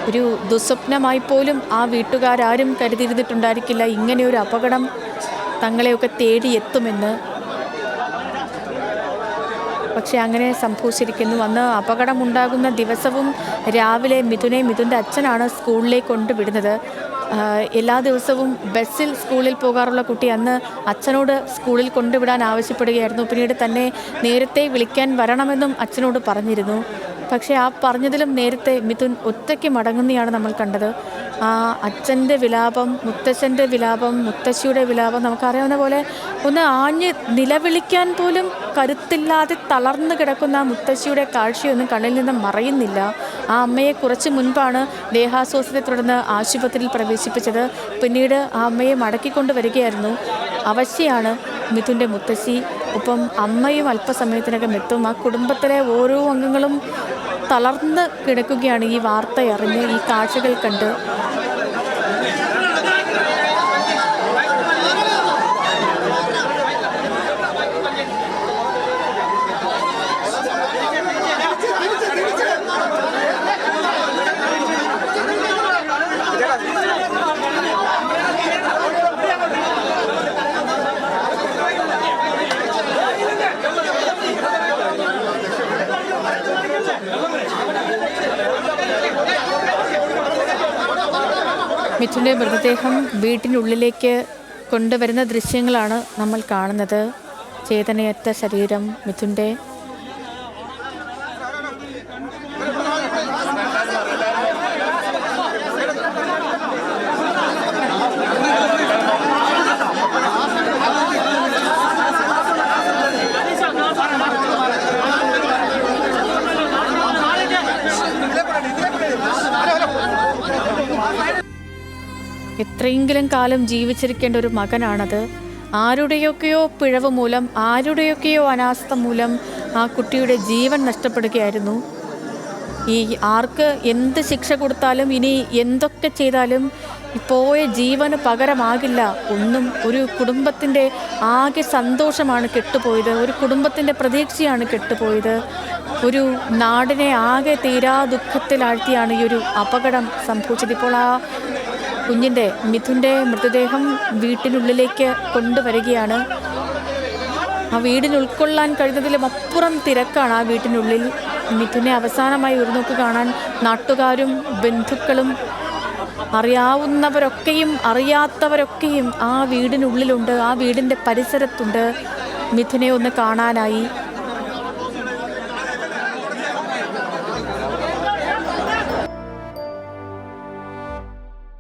ഒരു ദുസ്വപ്നമായി പോലും ആ വീട്ടുകാരും കരുതിയിരുന്നിട്ടുണ്ടായിരിക്കില്ല ഇങ്ങനെയൊരു അപകടം തങ്ങളെയൊക്കെ തേടിയെത്തുമെന്ന്. പക്ഷെ അങ്ങനെ സംഭവിച്ചിരിക്കുന്നു. അന്ന് അപകടമുണ്ടാകുന്ന ദിവസവും രാവിലെ മിഥുൻ്റെ അച്ഛനാണ് സ്കൂളിലേക്ക് കൊണ്ടുവിടുന്നത്. എല്ലാ ദിവസവും ബസ്സിൽ സ്കൂളിൽ പോകാറുള്ള കുട്ടി അന്ന് അച്ഛനോട് സ്കൂളിൽ കൊണ്ടുവിടാൻ ആവശ്യപ്പെടുകയായിരുന്നു. പിന്നീട് തന്നെ നേരത്തെ വിളിക്കാൻ വരണമെന്നും അച്ഛനോട് പറഞ്ഞിരുന്നു. പക്ഷേ ആ പറഞ്ഞതിലും നേരത്തെ മിഥുൻ ഒറ്റയ്ക്ക് മടങ്ങുന്നതാണ് നമ്മൾ കണ്ടത്. ആ അച്ഛൻ്റെ വിലാപം, മുത്തച്ഛൻ്റെ വിലാപം, മുത്തശ്ശിയുടെ വിലാപം, നമുക്കറിയാവുന്ന പോലെ ഒന്ന് ആഞ്ഞ് നിലവിളിക്കാൻ പോലും കരുത്തില്ലാതെ തളർന്നു കിടക്കുന്ന ആ മുത്തശ്ശിയുടെ കാഴ്ചയൊന്നും കണ്ണിൽ നിന്ന് മറയുന്നില്ല. ആ അമ്മയെ കുറച്ച് മുൻപാണ് ദേഹാസ്വാസ്ഥ്യത്തെ തുടർന്ന് ആശുപത്രിയിൽ പ്രവേശിപ്പിച്ചത്. പിന്നീട് ആ അമ്മയെ മടക്കിക്കൊണ്ട് വരികയായിരുന്നു. അവശയാണ് മിഥുൻ്റെ മുത്തശ്ശി. ഒപ്പം അമ്മയും അല്പസമയത്തിനകം എത്തും. ആ കുടുംബത്തിലെ ഓരോ അംഗങ്ങളും തളർന്ന് കിടക്കുകയാണ് ഈ വാർത്ത അറിഞ്ഞ്, ഈ കാഴ്ചകൾ കണ്ട്. മിഥുൻ്റെ മൃതദേഹം വീട്ടിനുള്ളിലേക്ക് കൊണ്ടുവരുന്ന ദൃശ്യങ്ങളാണ് നമ്മൾ കാണുന്നത്. ചേതനയറ്റ ശരീരം മിഥുൻ്റെ. എത്രയെങ്കിലും കാലം ജീവിച്ചിരിക്കേണ്ട ഒരു മകനാണത്. ആരുടെയൊക്കെയോ പിഴവ് മൂലം, ആരുടെയൊക്കെയോ അനാസ്ഥ മൂലം ആ കുട്ടിയുടെ ജീവൻ നഷ്ടപ്പെടുകയായിരുന്നു. ഈ ആർക്ക് എന്ത് ശിക്ഷ കൊടുത്താലും ഇനി എന്തൊക്കെ ചെയ്താലും പോയ ജീവന് പകരമാകില്ല ഒന്നും. ഒരു കുടുംബത്തിൻ്റെ ആകെ സന്തോഷമാണ് കെട്ടുപോയത്. ഒരു കുടുംബത്തിൻ്റെ പ്രതീക്ഷയാണ് കെട്ടുപോയത്. ഒരു നാടിനെ ആകെ തീരാ ദുഃഖത്തിലാഴ്ത്തിയാണ് ഈ ഒരു അപകടം സംഭവിച്ചത്. ഇപ്പോൾ ആ കുഞ്ഞിൻ്റെ, മിഥുൻ്റെ മൃതദേഹം വീട്ടിനുള്ളിലേക്ക് കൊണ്ടുവരികയാണ്. ആ വീടിന് ഉൾക്കൊള്ളാൻ കഴിയുന്നതിലും അപ്പുറം തിരക്കാണ് ആ വീട്ടിനുള്ളിൽ. മിഥുനെ അവസാനമായി ഒരു നോക്ക് കാണാൻ നാട്ടുകാരും ബന്ധുക്കളും അറിയാവുന്നവരൊക്കെയും അറിയാത്തവരൊക്കെയും ആ വീടിനുള്ളിലുണ്ട്, ആ വീടിൻ്റെ പരിസരത്തുണ്ട് മിഥുനെ ഒന്ന് കാണാനായി.